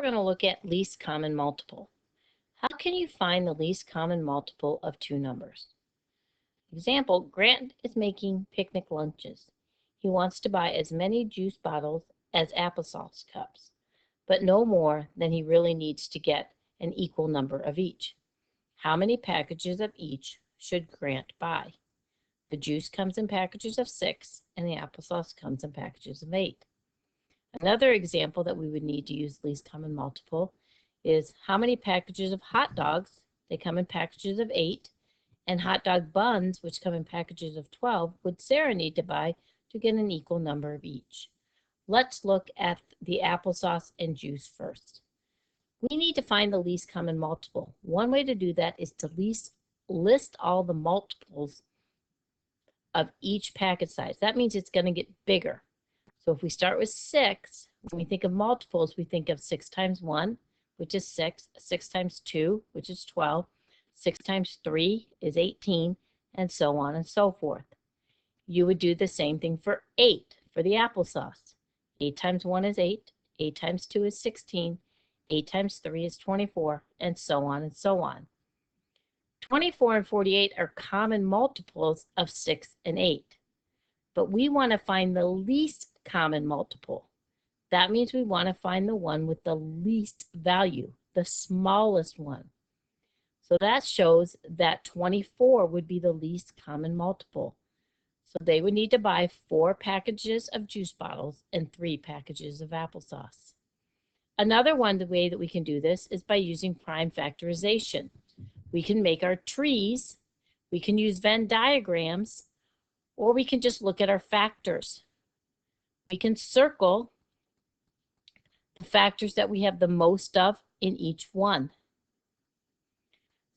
going to look at least common multiple. How can you find the least common multiple of two numbers? Example, Grant is making picnic lunches. He wants to buy as many juice bottles as applesauce cups, but no more than he really needs to get an equal number of each. How many packages of each should Grant buy? The juice comes in packages of 6, and the applesauce comes in packages of 8. Another example that we would need to use least common multiple is how many packages of hot dogs, they come in packages of 8, and hot dog buns, which come in packages of 12, would Sarah need to buy to get an equal number of each? Let's look at the applesauce and juice first. We need to find the least common multiple. One way to do that is to list all the multiples of each package size. That means it's going to get bigger. So if we start with 6, when we think of multiples, we think of 6 times 1, which is 6, 6 times 2, which is 12, 6 times 3 is 18, and so on and so forth. You would do the same thing for 8 for the applesauce. 8 times 1 is 8, 8 times 2 is 16, 8 times 3 is 24, and so on and so on. 24 and 48 are common multiples of 6 and 8. But we want to find the least common multiple. That means we want to find the one with the least value, the smallest one. So that shows that 24 would be the least common multiple. So they would need to buy 4 packages of juice bottles and 3 packages of applesauce. Another way that we can do this is by using prime factorization. We can make our trees, we can use Venn diagrams, or we can just look at our factors. We can circle the factors that we have the most of in each one.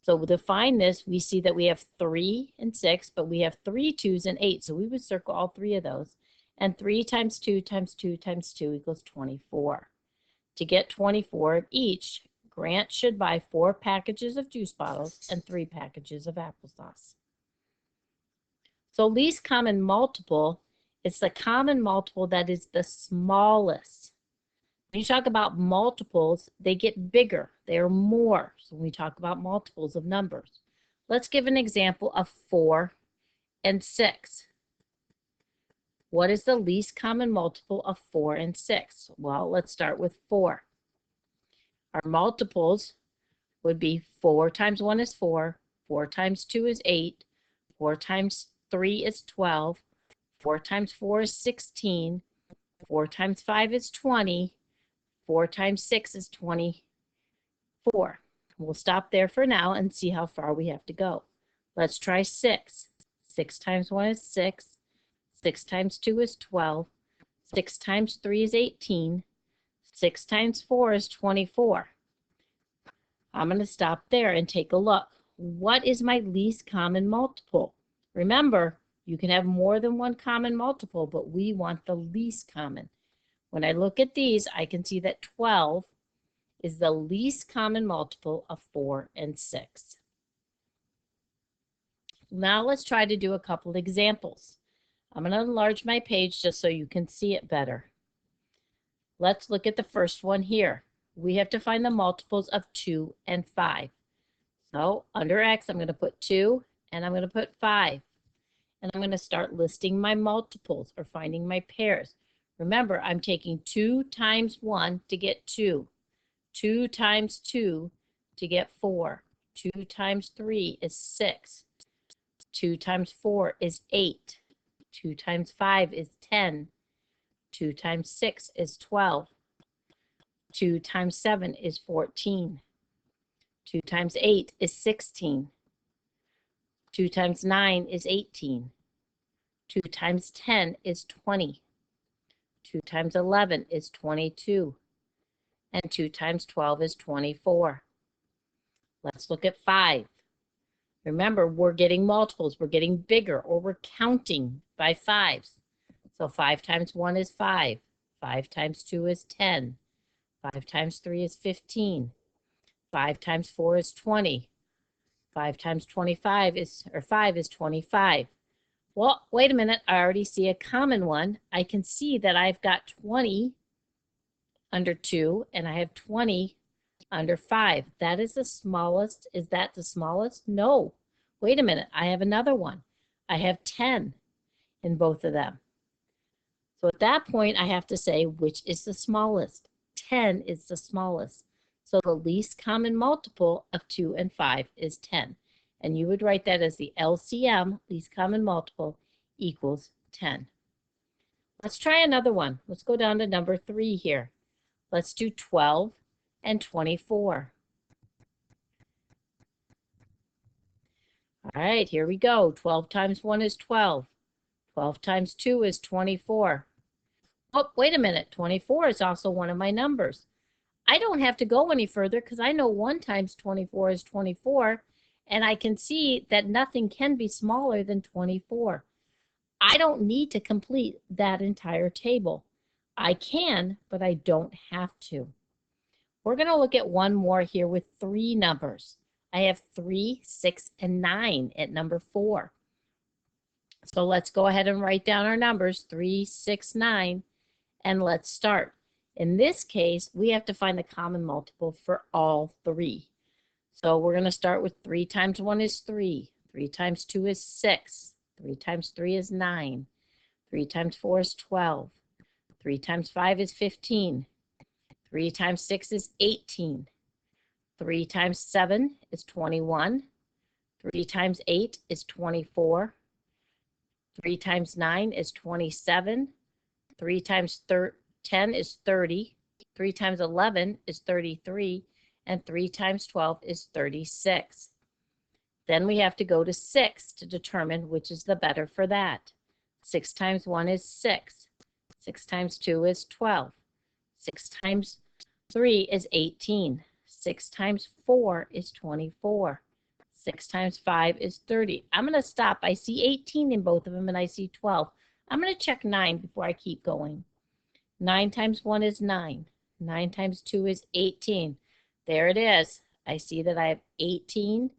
So to find this, we see that we have 3 and 6, but we have 3 2s and 8. So we would circle all 3 of those. And 3 times 2 times 2 times 2 equals 24. To get 24 of each, Grant should buy 4 packages of juice bottles and 3 packages of applesauce. So least common multiple, it's the common multiple that is the smallest. When you talk about multiples, they get bigger. They are more. So when we talk about multiples of numbers. Let's give an example of 4 and 6. What is the least common multiple of 4 and 6? Well, let's start with 4. Our multiples would be 4 times 1 is 4, 4 times 2 is 8, 4 times 3 is 12, 4 times 4 is 16, 4 times 5 is 20, 4 times 6 is 24. We'll stop there for now and see how far we have to go. Let's try 6. 6 times 1 is 6, 6 times 2 is 12, 6 times 3 is 18, 6 times 4 is 24. I'm going to stop there and take a look. What is my least common multiple? Remember, you can have more than one common multiple, but we want the least common. When I look at these, I can see that 12 is the least common multiple of 4 and 6. Now let's try to do a couple examples. I'm going to enlarge my page just so you can see it better. Let's look at the first one here. We have to find the multiples of 2 and 5. So under X, I'm going to put 2 and I'm going to put 5. And I'm going to start listing my multiples or finding my pairs. Remember, I'm taking 2 times 1 to get 2. 2 times 2 to get 4. 2 times 3 is 6. 2 times 4 is 8. 2 times 5 is 10. 2 times 6 is 12. 2 times 7 is 14. 2 times 8 is 16. 2 times 9 is 18. 2 times 10 is 20. 2 times 11 is 22. And 2 times 12 is 24. Let's look at 5. Remember, we're getting multiples. We're getting bigger, or we're counting by 5s. So 5 times 1 is 5. 5 times 2 is 10. 5 times 3 is 15. 5 times 4 is 20. 5 times 25 is, or 5 is 25. Well, wait a minute. I already see a common one. I can see that I've got 20 under 2, and I have 20 under 5. That is the smallest. Is that the smallest? No. Wait a minute. I have another one. I have 10 in both of them. So at that point, I have to say which is the smallest. 10 is the smallest. So the least common multiple of 2 and 5 is 10. And you would write that as the LCM, least common multiple, equals 10. Let's try another one. Let's go down to number 3 here. Let's do 12 and 24. All right, here we go. 12 times 1 is 12. 12 times 2 is 24. Oh, wait a minute. 24 is also one of my numbers. I don't have to go any further because I know 1 times 24 is 24, and I can see that nothing can be smaller than 24. I don't need to complete that entire table. I can, but I don't have to. We're going to look at one more here with 3 numbers. I have 3, 6, and 9 at number 4. So let's go ahead and write down our numbers, 3, 6, 9, and let's start. In this case, we have to find the common multiple for all 3. So we're going to start with 3 times 1 is 3. 3 times 2 is 6. 3 times 3 is 9. 3 times 4 is 12. 3 times 5 is 15. 3 times 6 is 18. 3 times 7 is 21. 3 times 8 is 24. 3 times 9 is 27. 3 times 10 is 30. 3 times 11 is 33. And 3 times 12 is 36. Then we have to go to 6 to determine which is the better for that. 6 times 1 is 6. 6 times 2 is 12. 6 times 3 is 18. 6 times 4 is 24. 6 times 5 is 30. I'm going to stop. I see 18 in both of them, and I see 12. I'm going to check 9 before I keep going. 9 times 1 is 9. 9 times 2 is 18. There it is. I see that I have 18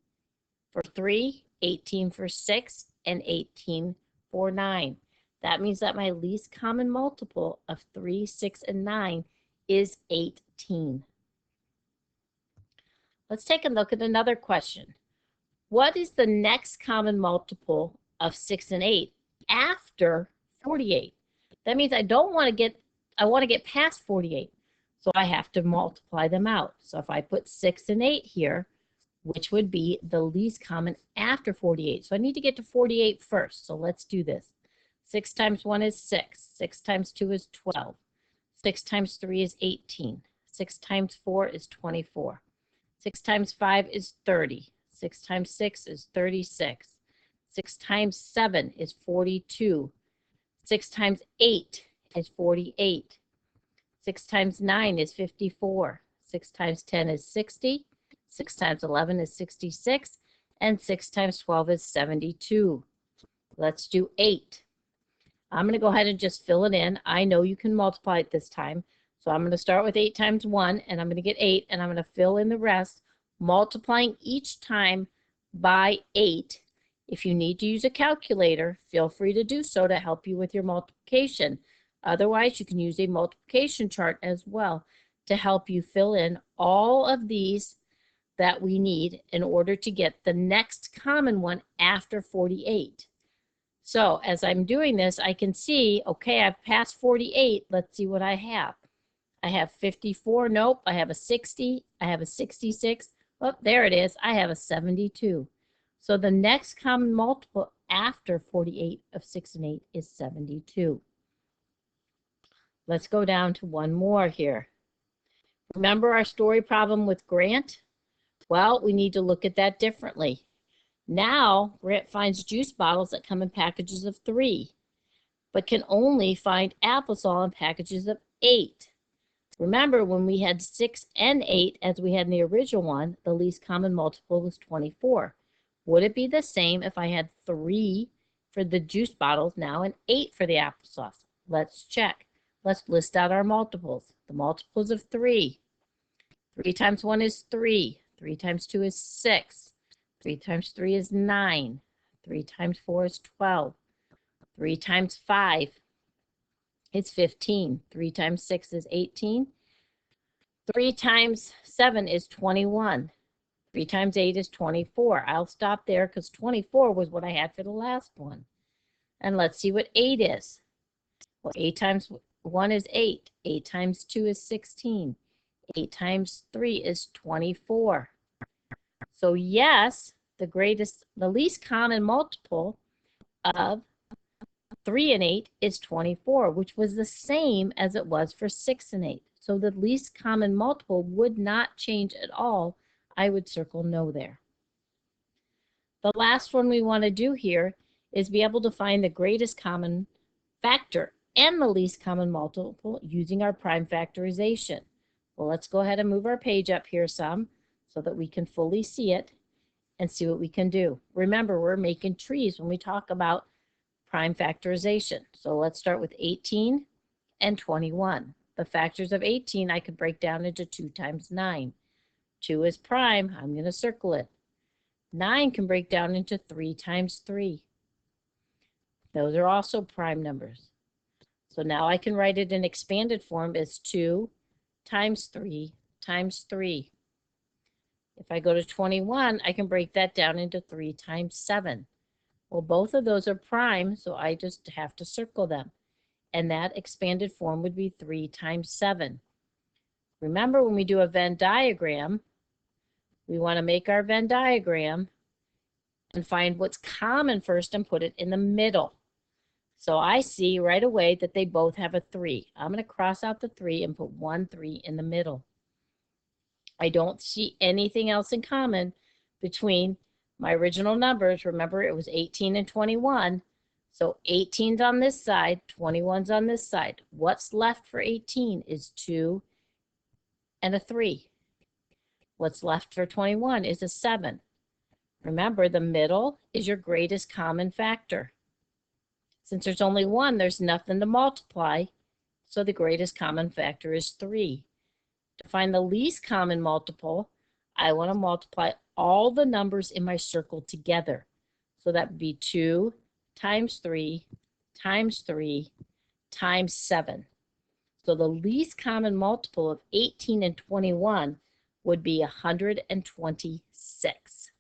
for 3, 18 for 6, and 18 for 9. That means that my least common multiple of 3, 6, and 9 is 18. Let's take a look at another question. What is the next common multiple of 6 and 8 after 48? That means I want to get past 48. So I have to multiply them out. So if I put 6 and 8 here, which would be the least common after 48. So I need to get to 48 first. So let's do this. 6 times 1 is 6. 6 times 2 is 12. 6 times 3 is 18. 6 times 4 is 24. 6 times 5 is 30. 6 times 6 is 36. 6 times 7 is 42. 6 times 8 is 48. 6 times 9 is 54. 6 times 10 is 60. 6 times 11 is 66. And 6 times 12 is 72. Let's do 8. I'm going to go ahead and just fill it in. I know you can multiply it this time. So I'm going to start with 8 times 1, and I'm going to get 8, and I'm going to fill in the rest, multiplying each time by 8. If you need to use a calculator, feel free to do so to help you with your multiplication. Otherwise, you can use a multiplication chart as well to help you fill in all of these that we need in order to get the next common one after 48. So as I'm doing this, I can see, okay, I've passed 48. Let's see what I have. I have 54. Nope. I have a 60. I have a 66. Oh, there it is. I have a 72. So the next common multiple after 48 of 6 and 8 is 72. Let's go down to one more here. Remember our story problem with Grant? Well, we need to look at that differently. Now, Grant finds juice bottles that come in packages of 3, but can only find applesauce in packages of 8. Remember, when we had 6 and 8, as we had in the original one, the least common multiple was 24. Would it be the same if I had 3 for the juice bottles now and 8 for the applesauce? Let's check. Let's list out our multiples. The multiples of 3. 3 times 1 is 3. 3 times 2 is 6. 3 times 3 is 9. 3 times 4 is 12. 3 times 5 is 15. 3 times 6 is 18. 3 times 7 is 21. 3 times 8 is 24. I'll stop there because 24 was what I had for the last one. And let's see what 8 is. Well, 8 times 1 is 8. 8 times 2 is 16. 8 times 3 is 24. So yes, the least common multiple of 3 and 8 is 24, which was the same as it was for 6 and 8. So the least common multiple would not change at all. I would circle no there. The last one we want to do here is be able to find the greatest common factor and the least common multiple using our prime factorization. Well, let's go ahead and move our page up here some so that we can fully see it and see what we can do. Remember, we're making trees when we talk about prime factorization. So let's start with 18 and 21. The factors of 18 I could break down into 2 times 9. 2 is prime. I'm going to circle it. 9 can break down into 3 times 3. Those are also prime numbers. So now I can write it in expanded form as 2 times 3 times 3. If I go to 21, I can break that down into 3 times 7. Well, both of those are prime, so I just have to circle them. And that expanded form would be 3 times 7. Remember, when we do a Venn diagram, we want to make our Venn diagram and find what's common first and put it in the middle. So I see right away that they both have a 3. I'm going to cross out the 3 and put 1 3 in the middle. I don't see anything else in common between my original numbers. Remember, it was 18 and 21. So 18's on this side, 21's on this side. What's left for 18 is 2 and a 3. What's left for 21 is a 7. Remember, the middle is your greatest common factor. Since there's only 1, there's nothing to multiply, so the greatest common factor is 3. To find the least common multiple, I want to multiply all the numbers in my circle together. So that would be 2 times 3 times 3 times 7. So the least common multiple of 18 and 21 would be 126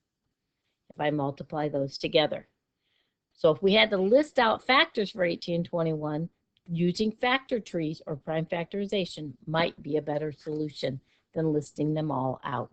if I multiply those together. So if we had to list out factors for 18 and 21, using factor trees or prime factorization might be a better solution than listing them all out.